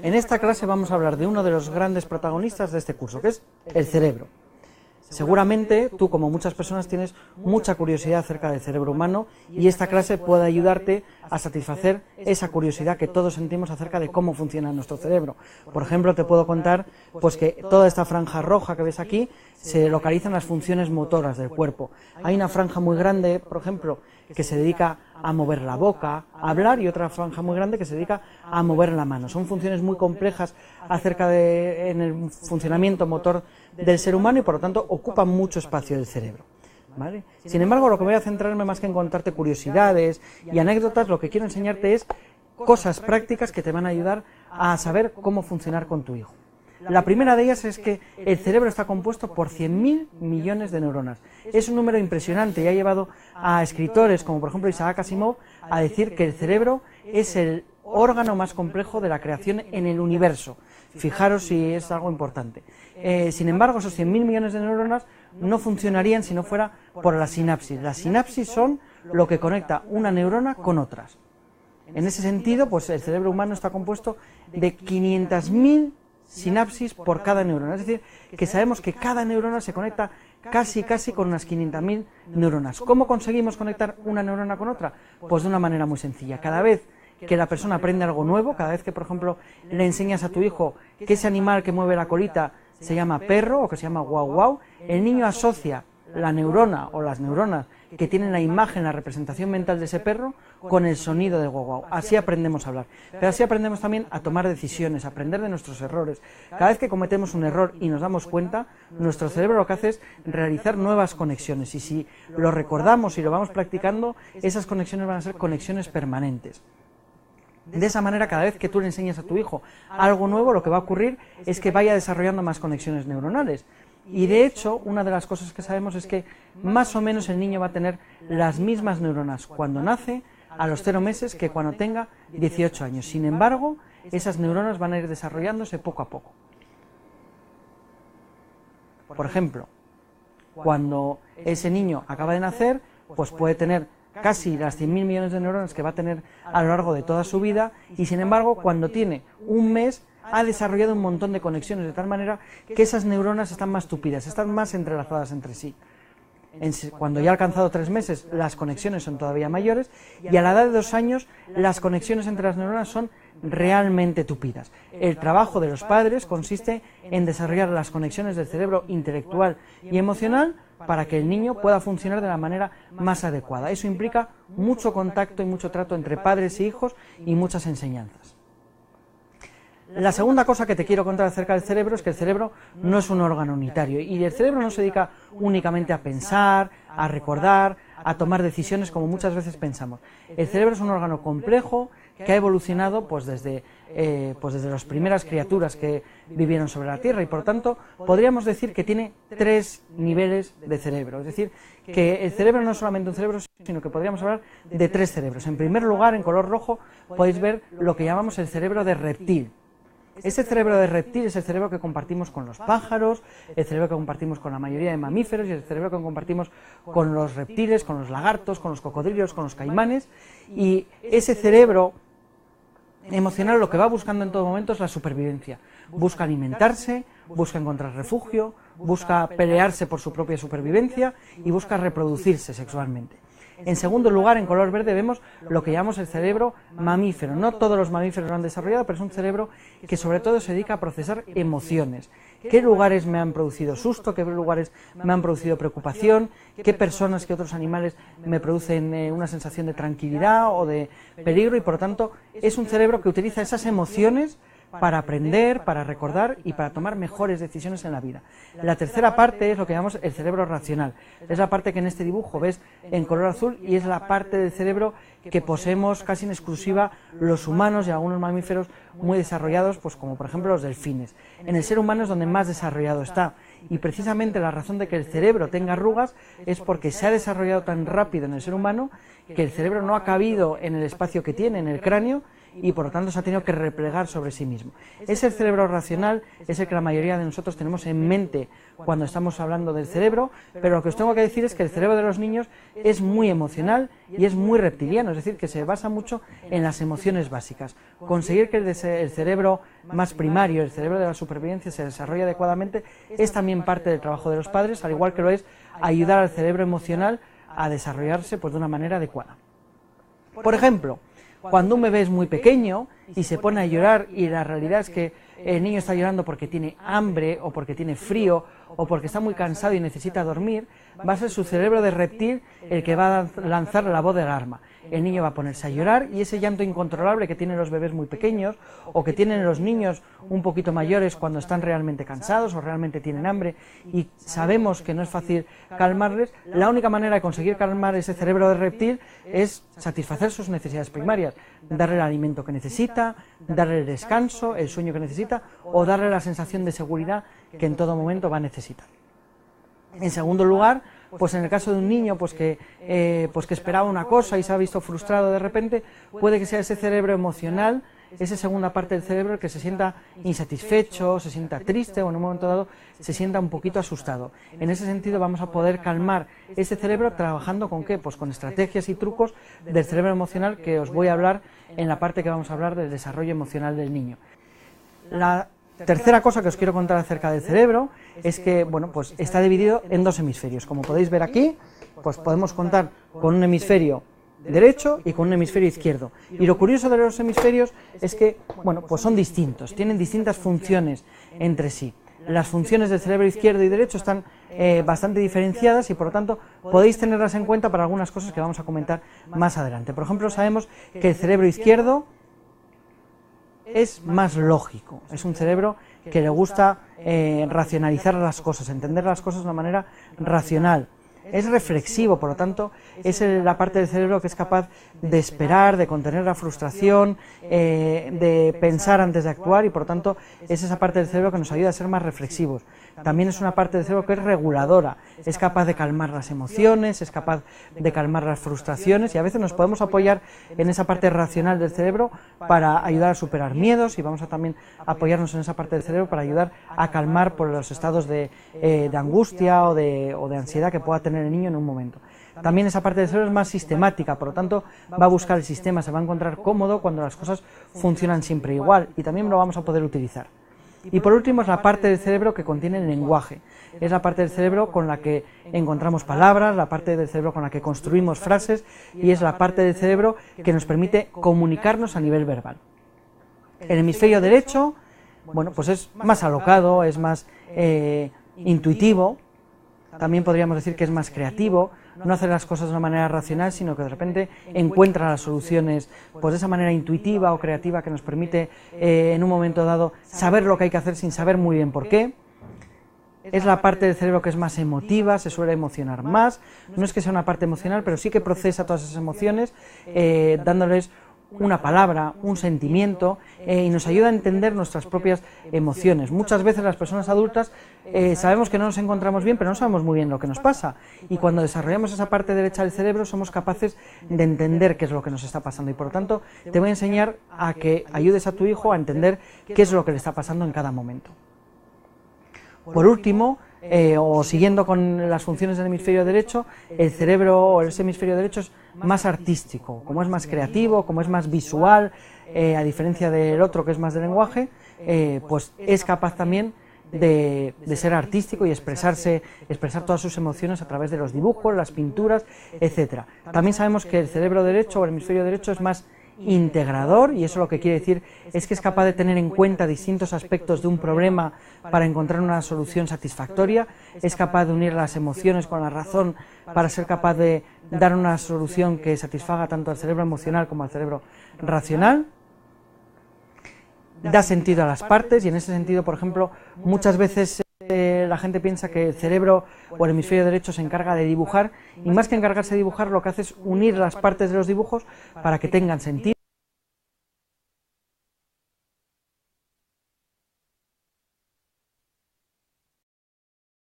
En esta clase vamos a hablar de uno de los grandes protagonistas de este curso, que es el cerebro. Seguramente tú, como muchas personas, tienes mucha curiosidad acerca del cerebro humano y esta clase puede ayudarte a satisfacer esa curiosidad que todos sentimos acerca de cómo funciona nuestro cerebro. Por ejemplo, te puedo contar pues que toda esta franja roja que ves aquí se localizan las funciones motoras del cuerpo. Hay una franja muy grande, por ejemplo, que se dedica a mover la boca, a hablar, y otra franja muy grande que se dedica a mover la mano. Son funciones muy complejas en el funcionamiento motor del ser humano y por lo tanto ocupan mucho espacio del cerebro, ¿vale? Sin embargo, lo que voy a centrarme más que en contarte curiosidades y anécdotas, lo que quiero enseñarte es cosas prácticas que te van a ayudar a saber cómo funcionar con tu hijo. La primera de ellas es que el cerebro está compuesto por 100.000 millones de neuronas. Es un número impresionante y ha llevado a escritores como por ejemplo Isaac Asimov a decir que el cerebro es el órgano más complejo de la creación en el universo. Fijaros si es algo importante. Sin embargo, esos 100.000 millones de neuronas no funcionarían si no fuera por la sinapsis. Las sinapsis son lo que conecta una neurona con otras. En ese sentido, pues el cerebro humano está compuesto de 500.000 sinapsis por cada neurona, es decir, que sabemos que cada neurona se conecta casi con unas 500.000 neuronas. ¿Cómo conseguimos conectar una neurona con otra? Pues de una manera muy sencilla. Cada vez que la persona aprende algo nuevo, cada vez que, por ejemplo, le enseñas a tu hijo que ese animal que mueve la colita se llama perro o que se llama guau guau, el niño asocia la neurona o las neuronas que tienen la imagen, la representación mental de ese perro con el sonido de guau guau. Así aprendemos a hablar. Pero así aprendemos también a tomar decisiones, a aprender de nuestros errores. Cada vez que cometemos un error y nos damos cuenta, nuestro cerebro lo que hace es realizar nuevas conexiones. Y si lo recordamos y lo vamos practicando, esas conexiones van a ser conexiones permanentes. De esa manera, cada vez que tú le enseñas a tu hijo algo nuevo, lo que va a ocurrir es que vaya desarrollando más conexiones neuronales. Y de hecho, una de las cosas que sabemos es que más o menos el niño va a tener las mismas neuronas cuando nace, a los 0 meses, que cuando tenga 18 años. Sin embargo, esas neuronas van a ir desarrollándose poco a poco. Por ejemplo, cuando ese niño acaba de nacer, pues puede tener casi las 100.000 millones de neuronas que va a tener a lo largo de toda su vida, y sin embargo, cuando tiene un mes, ha desarrollado un montón de conexiones, de tal manera que esas neuronas están más tupidas, están más entrelazadas entre sí. Cuando ya ha alcanzado 3 meses, las conexiones son todavía mayores, y a la edad de 2 años, las conexiones entre las neuronas son realmente tupidas. El trabajo de los padres consiste en desarrollar las conexiones del cerebro intelectual y emocional para que el niño pueda funcionar de la manera más adecuada. Eso implica mucho contacto y mucho trato entre padres e hijos y muchas enseñanzas. La segunda cosa que te quiero contar acerca del cerebro es que el cerebro no es un órgano unitario y el cerebro no se dedica únicamente a pensar, a recordar, a tomar decisiones como muchas veces pensamos. El cerebro es un órgano complejo que ha evolucionado pues desde las primeras criaturas que vivieron sobre la Tierra y por lo tanto podríamos decir que tiene 3 niveles de cerebro. Es decir, que el cerebro no es solamente un cerebro, sino que podríamos hablar de 3 cerebros. En primer lugar, en color rojo, podéis ver lo que llamamos el cerebro de reptil. Ese cerebro de reptil es el cerebro que compartimos con los pájaros, el cerebro que compartimos con la mayoría de mamíferos y el cerebro que compartimos con los reptiles, con los lagartos, con los cocodrilos, con los caimanes. Y ese cerebro emocional lo que va buscando en todo momento es la supervivencia. Busca alimentarse, busca encontrar refugio, busca pelearse por su propia supervivencia y busca reproducirse sexualmente. En segundo lugar, en color verde, vemos lo que llamamos el cerebro mamífero. No todos los mamíferos lo han desarrollado, pero es un cerebro que sobre todo se dedica a procesar emociones. ¿Qué lugares me han producido susto? ¿Qué lugares me han producido preocupación? ¿Qué personas, qué otros animales me producen una sensación de tranquilidad o de peligro? Y por lo tanto, es un cerebro que utiliza esas emociones para aprender, para recordar y para tomar mejores decisiones en la vida. La tercera parte es lo que llamamos el cerebro racional. Es la parte que en este dibujo ves en color azul y es la parte del cerebro que poseemos casi en exclusiva los humanos y algunos mamíferos muy desarrollados, pues como por ejemplo los delfines. En el ser humano es donde más desarrollado está y precisamente la razón de que el cerebro tenga arrugas es porque se ha desarrollado tan rápido en el ser humano que el cerebro no ha cabido en el espacio que tiene, en el cráneo, y por lo tanto se ha tenido que replegar sobre sí mismo. Es el cerebro racional, es el que la mayoría de nosotros tenemos en mente cuando estamos hablando del cerebro, pero lo que os tengo que decir es que el cerebro de los niños es muy emocional y es muy reptiliano, es decir, que se basa mucho en las emociones básicas. Conseguir que el cerebro más primario, el cerebro de la supervivencia, se desarrolle adecuadamente es también parte del trabajo de los padres, al igual que lo es ayudar al cerebro emocional a desarrollarse pues, de una manera adecuada. Por ejemplo, cuando un bebé es muy pequeño y se pone a llorar y la realidad es que el niño está llorando porque tiene hambre o porque tiene frío o porque está muy cansado y necesita dormir, va a ser su cerebro de reptil el que va a lanzar la voz de alarma. El niño va a ponerse a llorar y ese llanto incontrolable que tienen los bebés muy pequeños o que tienen los niños un poquito mayores cuando están realmente cansados o realmente tienen hambre y sabemos que no es fácil calmarles, la única manera de conseguir calmar ese cerebro de reptil es satisfacer sus necesidades primarias, darle el alimento que necesita, darle el descanso, el sueño que necesita o darle la sensación de seguridad que en todo momento va a necesitar. En segundo lugar, pues en el caso de un niño que esperaba una cosa y se ha visto frustrado de repente, puede que sea ese cerebro emocional, esa segunda parte del cerebro el que se sienta insatisfecho, se sienta triste o en un momento dado se sienta un poquito asustado. En ese sentido vamos a poder calmar este cerebro trabajando ¿con qué? Pues con estrategias y trucos del cerebro emocional que os voy a hablar en la parte que vamos a hablar del desarrollo emocional del niño. La tercera cosa que os quiero contar acerca del cerebro es que, bueno, pues está dividido en dos hemisferios. Como podéis ver aquí, pues podemos contar con un hemisferio derecho y con un hemisferio izquierdo. Y lo curioso de los hemisferios es que, bueno, pues son distintos, tienen distintas funciones entre sí. Las funciones del cerebro izquierdo y derecho están bastante diferenciadas y por lo tanto podéis tenerlas en cuenta para algunas cosas que vamos a comentar más adelante. Por ejemplo, sabemos que el cerebro izquierdo es más lógico, es un cerebro que le gusta racionalizar las cosas, entender las cosas de una manera racional. Es reflexivo, por lo tanto, es la parte del cerebro que es capaz de esperar, de contener la frustración, de pensar antes de actuar y, por lo tanto, es esa parte del cerebro que nos ayuda a ser más reflexivos. También es una parte del cerebro que es reguladora, es capaz de calmar las emociones, es capaz de calmar las frustraciones y a veces nos podemos apoyar en esa parte racional del cerebro para ayudar a superar miedos y vamos a también apoyarnos en esa parte del cerebro para ayudar a calmar por los estados de angustia o de ansiedad que pueda tener el niño en un momento. También esa parte del cerebro es más sistemática, por lo tanto va a buscar el sistema, se va a encontrar cómodo cuando las cosas funcionan siempre igual y también lo vamos a poder utilizar. Y por último es la parte del cerebro que contiene el lenguaje, es la parte del cerebro con la que encontramos palabras, la parte del cerebro con la que construimos frases y es la parte del cerebro que nos permite comunicarnos a nivel verbal. El hemisferio derecho, bueno, pues es más alocado, es más intuitivo, también podríamos decir que es más creativo, no hace las cosas de una manera racional, sino que de repente encuentra las soluciones pues de esa manera intuitiva o creativa que nos permite en un momento dado saber lo que hay que hacer sin saber muy bien por qué. Es la parte del cerebro que es más emotiva, se suele emocionar más, no es que sea una parte emocional, pero sí que procesa todas esas emociones dándoles una palabra, un sentimiento y nos ayuda a entender nuestras propias emociones. Muchas veces las personas adultas sabemos que no nos encontramos bien, pero no sabemos muy bien lo que nos pasa y cuando desarrollamos esa parte derecha del cerebro somos capaces de entender qué es lo que nos está pasando y por lo tanto te voy a enseñar a que ayudes a tu hijo a entender qué es lo que le está pasando en cada momento. Por último, o siguiendo con las funciones del hemisferio derecho, el cerebro o ese hemisferio derecho es más artístico, como es más creativo, como es más visual, a diferencia del otro que es más de lenguaje, pues es capaz también de ser artístico y expresar todas sus emociones a través de los dibujos, las pinturas, etcétera. También sabemos que el cerebro derecho o el hemisferio derecho es más integrador y eso lo que quiere decir es que es capaz de tener en cuenta distintos aspectos de un problema para encontrar una solución satisfactoria, es capaz de unir las emociones con la razón para ser capaz de dar una solución que satisfaga tanto al cerebro emocional como al cerebro racional, da sentido a las partes y en ese sentido, por ejemplo, muchas veces la gente piensa que el cerebro o el hemisferio derecho se encarga de dibujar y más que encargarse de dibujar lo que hace es unir las partes de los dibujos para que tengan sentido